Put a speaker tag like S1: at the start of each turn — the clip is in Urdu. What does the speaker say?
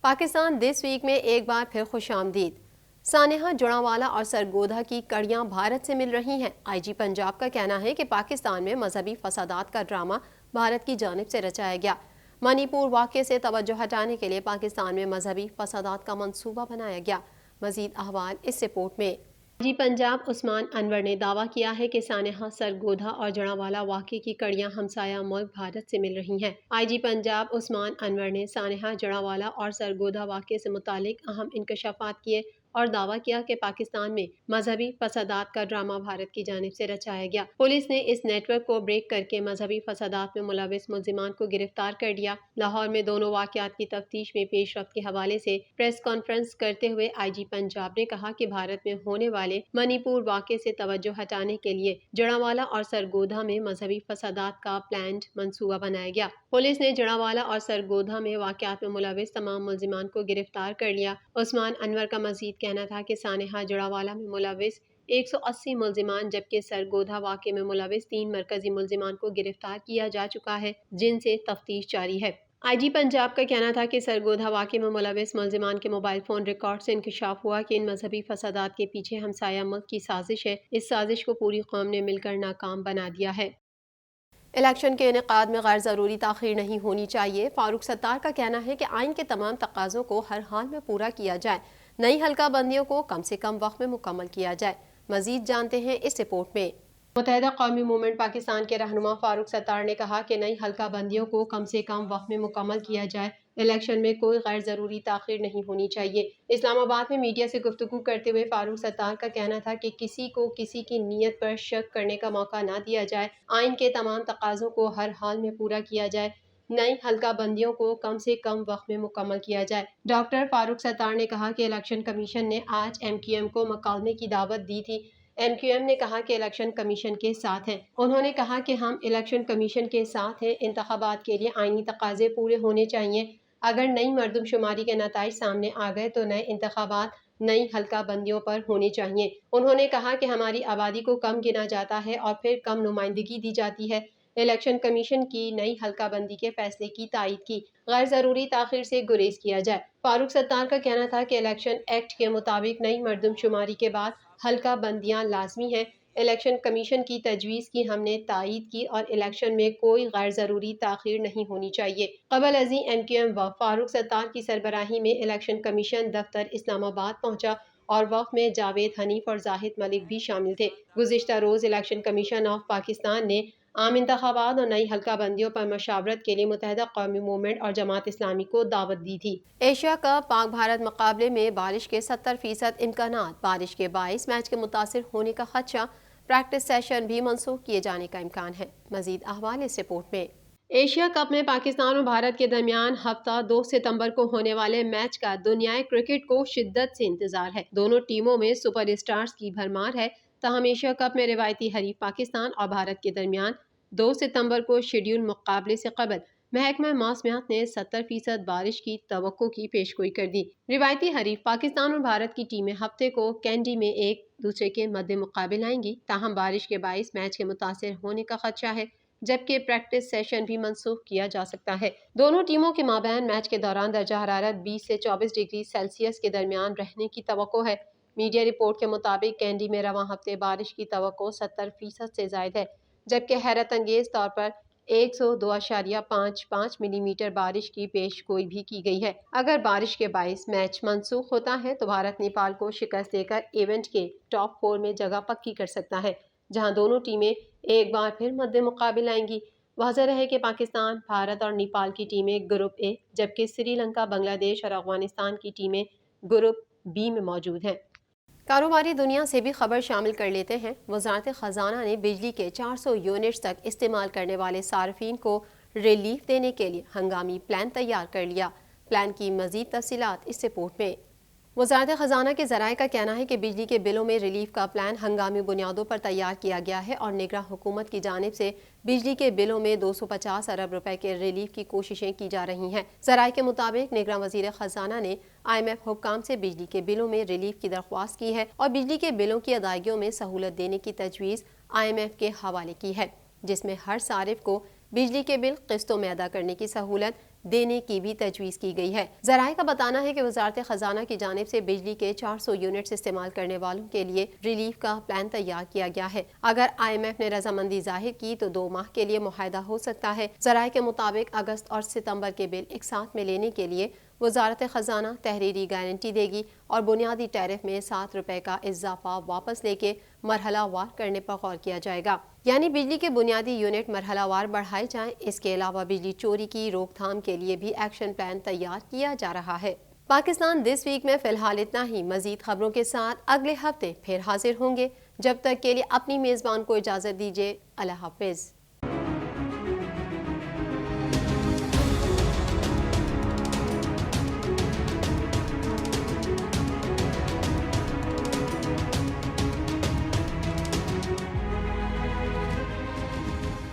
S1: پاکستان دس ویک میں ایک بار پھر خوش آمدید۔ سانحہ جڑاوالا اور سرگودھا کی کڑیاں بھارت سے مل رہی ہیں۔ آئی جی پنجاب کا کہنا ہے کہ پاکستان میں مذہبی فسادات کا ڈرامہ بھارت کی جانب سے رچایا گیا۔ منی پور واقعے سے توجہ ہٹانے کے لیے پاکستان میں مذہبی فسادات کا منصوبہ بنایا گیا۔ مزید احوال اس رپورٹ میں۔ آئی جی پنجاب عثمان انور نے دعویٰ کیا ہے کہ سانحہ سرگودھا اور جڑاوالا واقعے کی کڑیاں ہمسایہ ملک بھارت سے مل رہی ہیں۔ آئی جی پنجاب عثمان انور نے سانحہ جڑاوالا اور سرگودھا واقعے سے متعلق اہم انکشافات کیے اور دعویٰ کیا کہ پاکستان میں مذہبی فسادات کا ڈرامہ بھارت کی جانب سے رچایا گیا۔ پولیس نے اس نیٹ ورک کو بریک کر کے مذہبی فسادات میں ملوث ملزمان کو گرفتار کر لیا۔ لاہور میں دونوں واقعات کی تفتیش میں پیش رفت کے حوالے سے پریس کانفرنس کرتے ہوئے آئی جی پنجاب نے کہا کہ بھارت میں ہونے والے منی پور واقعے سے توجہ ہٹانے کے لیے جڑاوالا اور سرگودھا میں مذہبی فسادات کا پلانڈ منصوبہ بنایا گیا۔ پولیس نے جڑاوالا اور سرگودھا میں واقعات میں ملوث تمام ملزمان کو گرفتار کر لیا۔ عثمان انور کا مزید کہنا تھا کہ سانحہ جڑاوالا میں ملوث 180 ملزمان جبکہ سرگودھا واقعے میں ملوث 3 مرکزی ملزمان کو گرفتار کیا جا چکا ہے جن سے تفتیش جاری ہے۔ آئی جی پنجاب کا کہنا تھا کہ سرگودھا واقعے میں ملوث ملزمان کے موبائل فون ریکارڈ سے انکشاف ہوا کہ ان مذہبی فسادات کے پیچھے ہمسایہ ملک کی سازش ہے۔ اس سازش کو پوری قوم نے مل کر ناکام بنا دیا ہے۔ الیکشن کے انعقاد میں غیر ضروری تاخیر نہیں ہونی چاہیے۔ فاروق ستار کا کہنا ہے کہ آئین کے تمام تقاضوں کو ہر حال میں پورا کیا جائے، نئی حلقہ بندیوں کو کم سے کم وقت میں مکمل کیا جائے۔ مزید جانتے ہیں اس رپورٹ میں۔ متحدہ قومی موومنٹ پاکستان کے رہنما فاروق ستار نے کہا کہ نئی حلقہ بندیوں کو کم سے کم وقت میں مکمل کیا جائے، الیکشن میں کوئی غیر ضروری تاخیر نہیں ہونی چاہیے۔ اسلام آباد میں میڈیا سے گفتگو کرتے ہوئے فاروق ستار کا کہنا تھا کہ کسی کو کسی کی نیت پر شک کرنے کا موقع نہ دیا جائے، آئین کے تمام تقاضوں کو ہر حال میں پورا کیا جائے، نئی حلقہ بندیوں کو کم سے کم وقت میں مکمل کیا جائے۔ ڈاکٹر فاروق ستار نے کہا کہ الیکشن کمیشن نے آج ایم کیو ایم کو مکالمے کی دعوت دی تھی۔ ایم کیو ایم نے کہا کہ الیکشن کمیشن کے ساتھ ہیں۔ انہوں نے کہا کہ ہم الیکشن کمیشن کے ساتھ ہیں، انتخابات کے لیے آئینی تقاضے پورے ہونے چاہیے۔ اگر نئی مردم شماری کے نتائج سامنے آ گئے تو نئے انتخابات نئی حلقہ بندیوں پر ہونے چاہیے۔ انہوں نے کہا کہ ہماری آبادی کو کم گنا جاتا ہے اور پھر کم نمائندگی دی جاتی ہے۔ الیکشن کمیشن کی نئی حلقہ بندی کے فیصلے کی تائید کی، غیر ضروری تاخیر سے گریز کیا جائے۔ فاروق ستار کا کہنا تھا کہ الیکشن ایکٹ کے مطابق نئی مردم شماری کے بعد حلقہ بندیاں لازمی ہیں۔ الیکشن کمیشن کی تجویز کی ہم نے تائید کی اور الیکشن میں کوئی غیر ضروری تاخیر نہیں ہونی چاہیے۔ قبل ازیں ایم کیو ایم وفد فاروق ستار کی سربراہی میں الیکشن کمیشن دفتر اسلام آباد پہنچا اور وفد میں جاوید حنیف اور زاہد ملک بھی شامل تھے۔ گزشتہ روز الیکشن کمیشن آف پاکستان نے عام انتخابات اور نئی حلقہ بندیوں پر مشاورت کے لیے متحدہ قومی موومنٹ اور جماعت اسلامی کو دعوت دی تھی۔ ایشیا کپ پاک بھارت مقابلے میں بارش کے 70% امکانات، بارش کے باعث میچ کے متاثر ہونے کا خدشہ، پریکٹس سیشن بھی منسوخ کیے جانے کا امکان ہے۔ مزید احوال اس رپورٹ میں۔ ایشیا کپ میں پاکستان اور بھارت کے درمیان ہفتہ 2 ستمبر کو ہونے والے میچ کا دنیائے کرکٹ کو شدت سے انتظار ہے۔ دونوں ٹیموں میں سپر اسٹارز کی بھرمار ہے، تاہم ایشیا کپ میں روایتی حریف پاکستان اور بھارت کے درمیان 2 ستمبر کو شیڈول مقابلے سے قبل محکمہ موسمیات نے 70% بارش کی توقع کی پیشگوئی کر دی۔ روایتی حریف پاکستان اور بھارت کی ٹیمیں ہفتے کو کینڈی میں ایک دوسرے کے مد مقابل آئیں گی، تاہم بارش کے باعث میچ کے متاثر ہونے کا خدشہ ہے، جبکہ پریکٹس سیشن بھی منسوخ کیا جا سکتا ہے۔ دونوں ٹیموں کے مابین میچ کے دوران درجہ حرارت 20 سے 24 ڈگری سیلسیس کے درمیان رہنے کی توقع ہے۔ میڈیا رپورٹ کے مطابق کینڈی میں رواں ہفتے بارش کی توقع 70% سے زائد ہے، جبکہ حیرت انگیز طور پر 102.55 ملی میٹر بارش کی پیش گوئی بھی کی گئی ہے۔ اگر بارش کے باعث میچ منسوخ ہوتا ہے تو بھارت نیپال کو شکست دے کر ایونٹ کے ٹاپ 4 میں جگہ پکی کر سکتا ہے، جہاں دونوں ٹیمیں ایک بار پھر مد مقابل آئیں گی۔ واضح رہے کہ پاکستان، بھارت اور نیپال کی ٹیمیں گروپ اے، جبکہ سری لنکا، بنگلہ دیش اور افغانستان کی ٹیمیں گروپ بی میں موجود ہیں۔ کاروباری دنیا سے بھی خبر شامل کر لیتے ہیں۔ وزارت خزانہ نے بجلی کے 400 یونٹس تک استعمال کرنے والے صارفین کو ریلیف دینے کے لیے ہنگامی پلان تیار کر لیا۔ پلان کی مزید تفصیلات اس رپورٹ میں۔ وزارت خزانہ کے ذرائع کا کہنا ہے کہ بجلی کے بلوں میں ریلیف کا پلان ہنگامی بنیادوں پر تیار کیا گیا ہے اور نگراں حکومت کی جانب سے بجلی کے بلوں میں 250 ارب روپے کے ریلیف کی کوششیں کی جا رہی ہیں۔ ذرائع کے مطابق نگراں وزیر خزانہ نے آئی ایم ایف حکام سے بجلی کے بلوں میں ریلیف کی درخواست کی ہے اور بجلی کے بلوں کی ادائیگیوں میں سہولت دینے کی تجویز آئی ایم ایف کے حوالے کی ہے، جس میں ہر صارف کو بجلی کے بل قسطوں میں ادا کرنے کی سہولت، دینے کی بھی تجویز کی گئی ہے۔ ذرائع کا بتانا ہے کہ وزارت خزانہ کی جانب سے بجلی کے 400 یونٹس استعمال کرنے والوں کے لیے ریلیف کا پلان تیار کیا گیا ہے۔ اگر IMF نے رضامندی ظاہر کی تو 2 ماہ کے لیے معاہدہ ہو سکتا ہے۔ ذرائع کے مطابق اگست اور ستمبر کے بل ایک ساتھ میں لینے کے لیے وزارت خزانہ تحریری گارنٹی دے گی اور بنیادی ٹیرف میں 7 روپے کا اضافہ واپس لے کے مرحلہ وار کرنے پر غور کیا جائے گا، یعنی بجلی کے بنیادی یونٹ مرحلہ وار بڑھائے جائیں۔ اس کے علاوہ بجلی چوری کی روک تھام کے لیے بھی ایکشن پلان تیار کیا جا رہا ہے۔ پاکستان دس ویک میں فی الحال اتنا ہی۔ مزید خبروں کے ساتھ اگلے ہفتے پھر حاضر ہوں گے۔ جب تک کے لیے اپنی میزبان کو اجازت دیجیے۔ اللہ حافظ۔